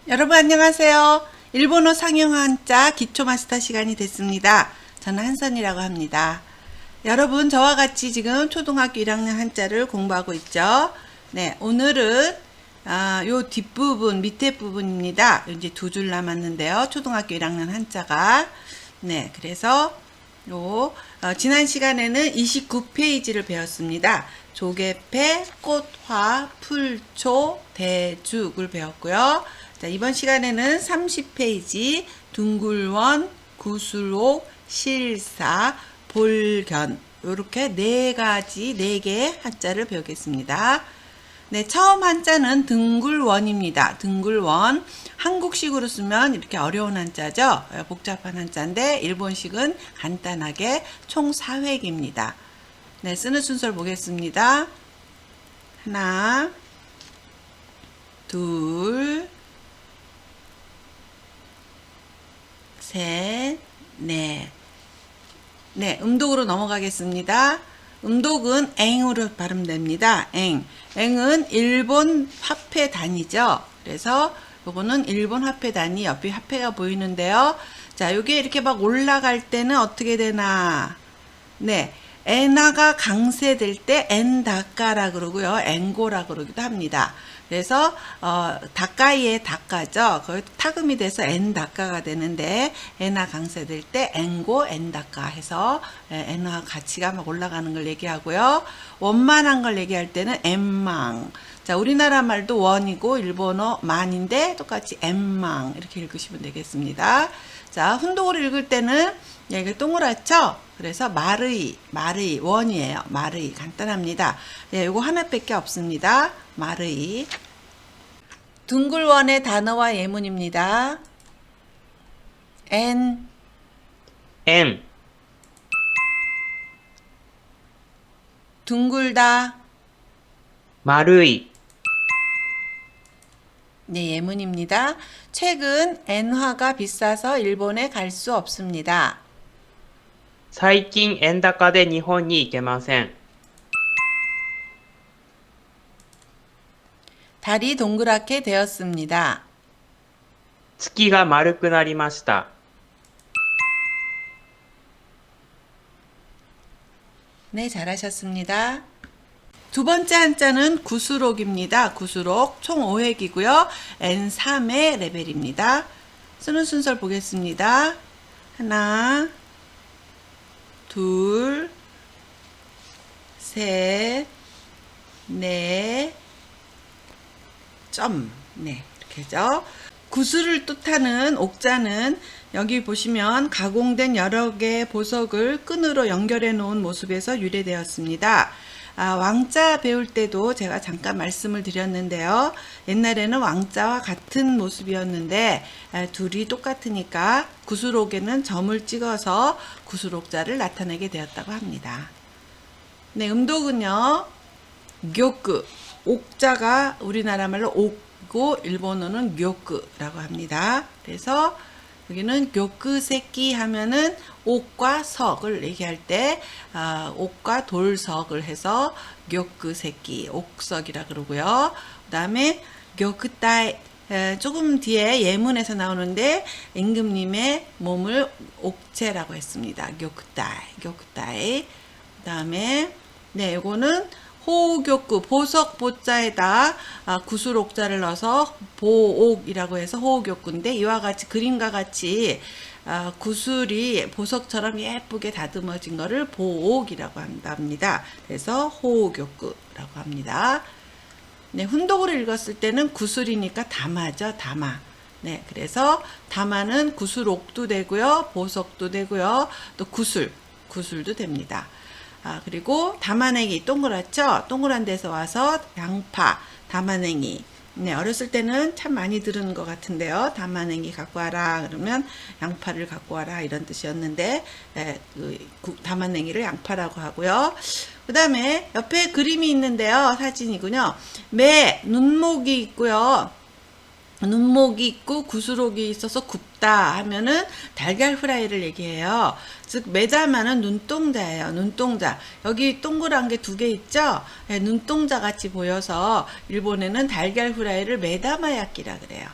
여러분 안녕하세요. 일본어 상용 한자 기초 마스터 시간이 됐습니다. 저는 한선이라고 합니다. 여러분 저와 같이 지금 초등학교 1학년 한자를 공부하고 있죠. 네, 오늘은 요 뒷부분 밑에 부분입니다. 이제 두 줄 남았는데요. 초등학교 1학년 한자가 네, 그래서 지난 시간에는 29페이지를 배웠습니다. 조개패, 꽃화, 풀초, 대죽을 배웠고요. 자, 이번 시간에는 30페이지 둥글원, 구술옥, 실사, 볼견 이렇게 네 개 한자를 배우겠습니다. 네, 처음 한자는 둥글원입니다. 둥글원. 한국식으로 쓰면 이렇게 어려운 한자죠. 복잡한 한자인데 일본식은 간단하게 총 4획입니다. 네, 쓰는 순서를 보겠습니다. 하나, 둘, 셋, 넷. 네, 음독으로 넘어가겠습니다. 음독은 앵으로 발음됩니다. 앵. 앵은 일본 화폐 단위죠. 그래서 요거는 일본 화폐 단위, 옆에 화폐가 보이는데요. 자, 요게 이렇게 막 올라갈 때는 어떻게 되나? 네. 엔화가 강세될 때 엔다까라 그러고요. 엔고라 그러기도 합니다. 그래서 다까이의 다까죠. 거기 타금이 돼서 엔다까가 되는데 엔화 강세될 때 엔고 엔다까 해서 엔화 가치가 막 올라가는 걸 얘기하고요. 원만한 걸 얘기할 때는 엔망. 자, 우리나라 말도 원이고 일본어 만인데 똑같이 엔망 이렇게 읽으시면 되겠습니다. 자, 훈독으로 읽을 때는 이게 동그랗죠? 그래서 마르이 원이에요. 마르이 간단합니다. 예, 요거 하나밖에 없습니다. 마르이. 둥글원의 단어와 예문입니다. 엔, 円、 둥글다. 丸い、 네, 예문입니다. 최근 엔화가 비싸서 일본에 갈 수 없습니다. 最近円高で日本に行けません。 달이 동그랗게 되었습니다. 月が丸くなりました。 네, 잘하셨습니다. 두 번째 한자는 구수록입니다. 구수록 총 5획이고요. N3의 레벨입니다. 쓰는 순서를 보겠습니다. 하나, 둘, 셋, 넷, 점. 네, 이렇게죠. 구슬을 뜻하는 옥자는 여기 보시면 가공된 여러 개의 보석을 끈으로 연결해 놓은 모습에서 유래되었습니다. 왕자 배울 때도 제가 잠깐 말씀을 드렸는데요. 옛날에는 왕자와 같은 모습이었는데 둘이 똑같으니까 구슬옥에는 점을 찍어서 구슬옥자를 나타내게 되었다고 합니다. 네, 음독은요. gyoku, 옥자가 우리나라 말로 옥고 일본어는 gyoku라고 합니다. 그래서 여기는 gyokuseki 하면은 옥과 석을 얘기할 때 옥과 돌석을 해서 gyokuseki, 옥석이라 그러고요. 그 다음에 gyokutai, 조금 뒤에 예문에서 나오는데 임금님의 몸을 옥체라고 했습니다. gyokutai. 그 다음에 네, 이거는 호옥욕구, 보석 보자에다 구슬옥자를 넣어서 보옥이라고 해서 호옥욕구인데 이와 같이 그림과 같이 구슬이 보석처럼 예쁘게 다듬어진 거를 보옥이라고 한답니다. 그래서 호옥욕구라고 합니다. 네, 훈독으로 읽었을 때는 구슬이니까 담아죠, 담아. 네, 그래서 담아는 구슬옥도 되고요, 보석도 되고요, 또 구슬도 됩니다. 그리고 담아내기 동그랗죠? 동그란 데서 와서 양파, 담아내기. 네, 어렸을 때는 참 많이 들은 것 같은데요. 담아내기 갖고 와라. 그러면 양파를 갖고 와라. 이런 뜻이었는데, 네, 담아내기를 양파라고 하고요. 그 다음에 옆에 그림이 있는데요. 사진이군요. 매, 눈목이 있고요. 눈목이 있고 구슬옥이 있어서 굽다 하면은 달걀 후라이를 얘기해요. 즉 매담하는 눈동자예요. 눈동자. 여기 동그란 게 두 개 있죠? 네, 눈동자 같이 보여서 일본에는 달걀 후라이를 매다마야끼라 그래요.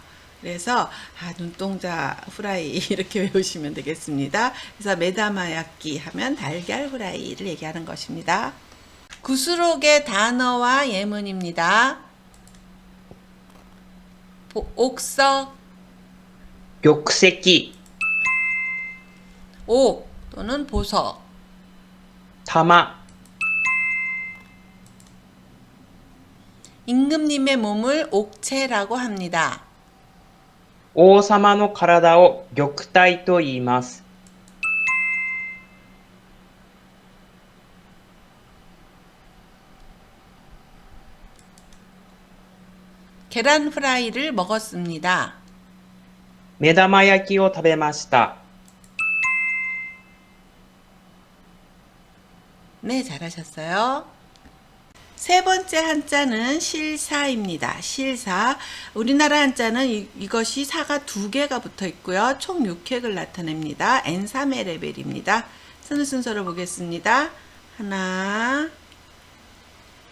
그래서 눈동자 후라이 이렇게 외우시면 되겠습니다. 그래서 메다마야끼 하면 달걀 후라이를 얘기하는 것입니다. 구수록의 단어와 예문입니다. 옥석, 玉石、 옥 또는 보석, 玉、 임금님의 몸을 옥체라고 합니다. 王様の体を玉体と言います。 계란 후라이를 먹었습니다. 目玉焼きを食べました。 네, 잘하셨어요. 세 번째 한자는 실사입니다. 실사. 우리나라 한자는 이것이 사가 두 개가 붙어 있고요. 총 6획을 나타냅니다. N3의 레벨입니다. 쓰는 순서를 보겠습니다. 하나,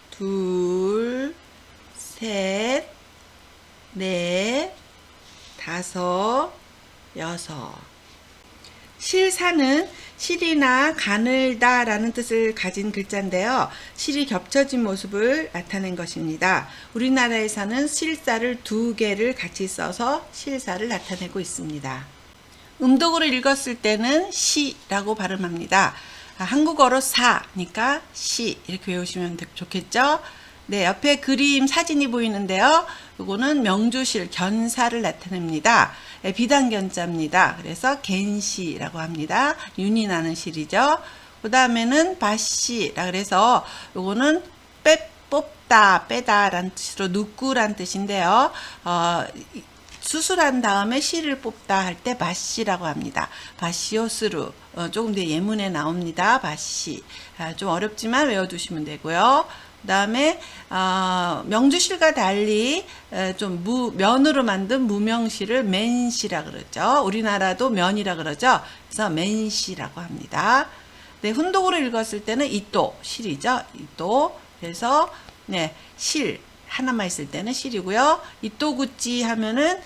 둘, 셋, 넷, 다섯, 여섯. 실사는 실이나 가늘다 라는 뜻을 가진 글자인데요. 실이 겹쳐진 모습을 나타낸 것입니다. 우리나라에서는 실사를 두 개를 같이 써서 실사를 나타내고 있습니다. 음독으로 읽었을 때는 시라고 발음합니다. 한국어로 사니까 시 이렇게 외우시면 좋겠죠. 네, 옆에 그림 사진이 보이는데요. 이거는 명주실 견사를 나타냅니다. 비단견자입니다. 그래서 겐시라고 합니다. 윤이 나는 실이죠. 그 다음에는 바시라 그래서 이거는 뽑다, 빼다라는 뜻으로 누꾸란 뜻인데요. 수술한 다음에 실을 뽑다 할 때 바시라고 합니다. 바시오스루. 조금 뒤에 예문에 나옵니다. 바시. 좀 어렵지만 외워두시면 되고요. 그 다음에 명주실과 달리 좀 면으로 만든 무명실을 맨시라 그러죠. 우리나라도 면이라 그러죠. 그래서 맨시라고 합니다. 네, 훈독으로 읽었을 때는 이또 실이죠. 이또. 그래서 네, 실 하나만 있을 때는 실이고요. 이또구찌 하면은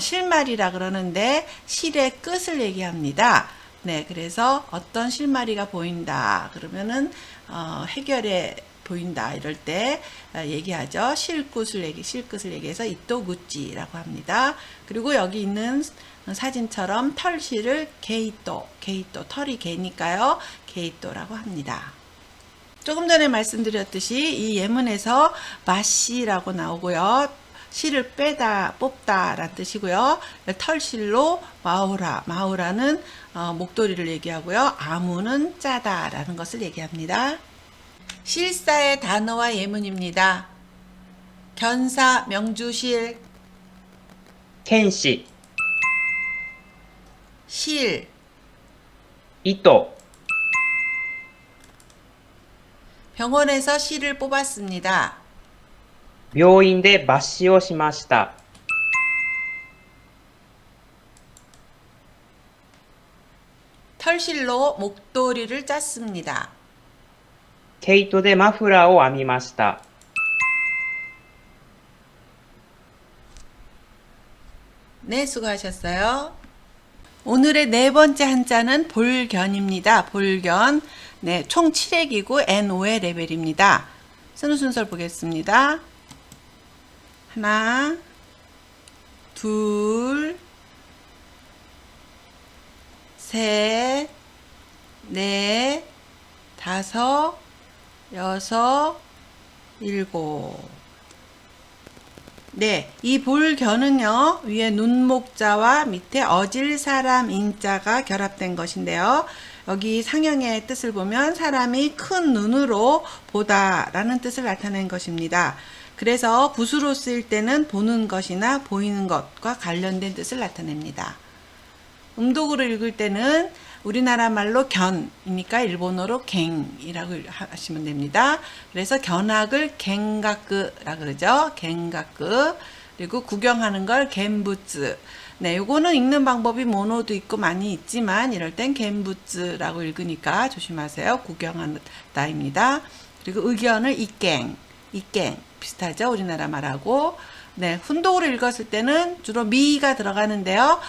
실마리라 그러는데 실의 끝을 얘기합니다. 네, 그래서 어떤 실마리가 보인다 그러면은 해결에 보인다 이럴 때 얘기하죠. 실끝을 얘기해서 이또구찌라고 합니다. 그리고 여기 있는 사진처럼 털실을 게이또 털이 개니까요. 게이또라고 합니다. 조금 전에 말씀드렸듯이 이 예문에서 마시라고 나오고요. 실을 빼다, 뽑다 라는 뜻이고요. 털실로 마우라는 목도리를 얘기하고요. 아무는 짜다 라는 것을 얘기합니다. 실사의 단어와 예문입니다. 견사, 명주실, 剣士、 실, 糸、 병원에서 실을 뽑았습니다. 病院で抜歯をしました。 털실로 목도리를 짰습니다. 毛糸でマフラーを編みました。 네, 수고하셨어요. 오늘의 네 번째 한자는 볼견입니다. 볼견. 네, 총 7획이고 N5의 레벨입니다. 쓰는 순서를 보겠습니다. 하나, 둘, 셋, 넷, 다섯, 여섯, 일곱. 네, 이 볼견은요, 위에 눈목자와 밑에 어질 사람 인자가 결합된 것인데요. 여기 상형의 뜻을 보면 사람이 큰 눈으로 보다라는 뜻을 나타낸 것입니다. 그래서 붓으로 쓰일 때는 보는 것이나 보이는 것과 관련된 뜻을 나타냅니다. 음독으로 읽을 때는 우리나라 말로 견이니까 일본어로 갱이라고 하시면 됩니다. 그래서 견학을 갱가크라 그러죠. 갱가크. 그리고 구경하는 걸 겐부츠. 네, 요거는 읽는 방법이 모노도 있고 많이 있지만 이럴 땐 겐부츠라고 읽으니까 조심하세요. 구경하다입니다. 그리고 의견을 이깽 비슷하죠. 우리나라 말하고. 네, 훈독으로 읽었을 때는 주로 미가 들어가는데요.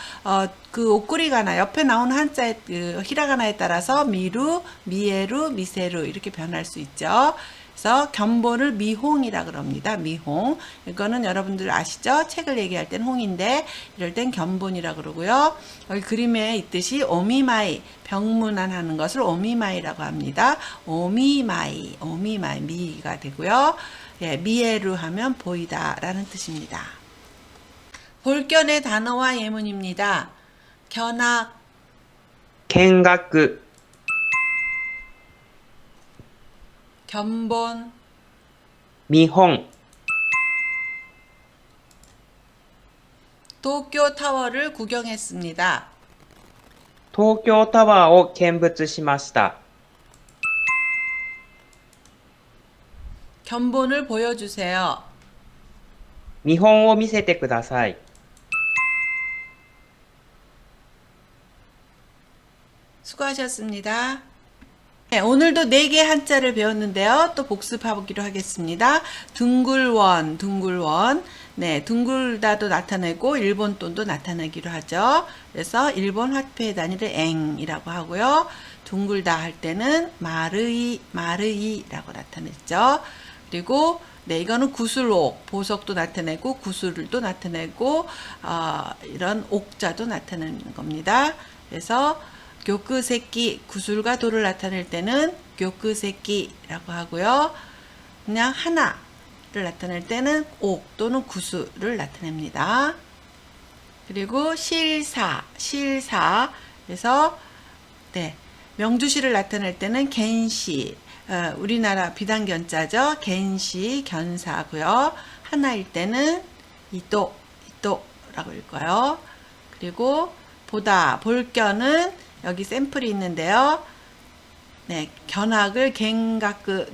그 옥구리가나 옆에 나오는 한자의 그 히라가나에 따라서 미루, 미에루, 미세루 이렇게 변할 수 있죠. 그래서 견본을 미홍이라 그럽니다. 미홍. 이거는 여러분들 아시죠? 책을 얘기할 땐 홍인데 이럴 땐 견본이라 그러고요. 여기 그림에 있듯이 오미마이, 병문안하는 것을 오미마이라고 합니다. 오미마이, 오미마이 미가 되고요. 예, 미에루 하면 보이다라는 뜻입니다. 볼견의 단어와 예문입니다. 견학, 見学、 견본, 見本、 도쿄 타워를 구경했습니다. 東京タワーを見物しました。 견본을 보여주세요. 見本を見せてください。 수고하셨습니다. 네, 오늘도 4개 한자를 배웠는데요. 또 복습하기로 하겠습니다. 둥글원, 둥글원. 네, 둥글다도 나타내고 일본 돈도 나타내기로 하죠. 그래서 일본 화폐의 단위를 앵이라고 하고요. 둥글다 할 때는 마르이, 마르이라고 나타냈죠. 그리고 네, 이거는 구슬옥, 보석도 나타내고 구슬도 나타내고 이런 옥자도 나타내는 겁니다. 그래서 교크새끼, 구슬과 돌을 나타낼 때는 교크새끼라고 하고요. 그냥 하나를 나타낼 때는 옥 또는 구슬을 나타냅니다. 그리고 실사, 실사. 그래서 네, 명주시를 나타낼 때는 겐시, 우리나라 비단견자죠. 겐시, 견사고요. 하나일 때는 이도, 이도라고 읽어요. 그리고 보다, 볼견은 여기 샘플이 있는데요. 네, 견학을 갱가끄,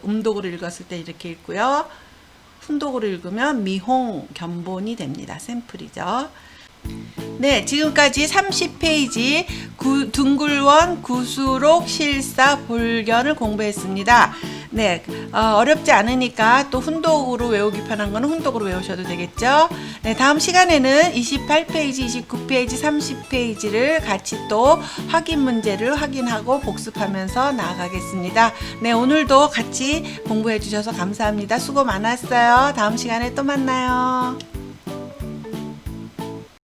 음독으로 읽었을 때 이렇게 읽고요. 훈독으로 읽으면 미홍, 견본이 됩니다. 샘플이죠. 네, 지금까지 30페이지 둥글원, 구수록, 실사, 볼견을 공부했습니다. 네, 어렵지 않으니까 또 훈독으로 외우기 편한 거는 훈독으로 외우셔도 되겠죠. 네, 다음 시간에는 28페이지, 29페이지, 30페이지를 같이 또 확인 문제를 확인하고 복습하면서 나아가겠습니다. 네, 오늘도 같이 공부해 주셔서 감사합니다. 수고 많았어요. 다음 시간에 또 만나요.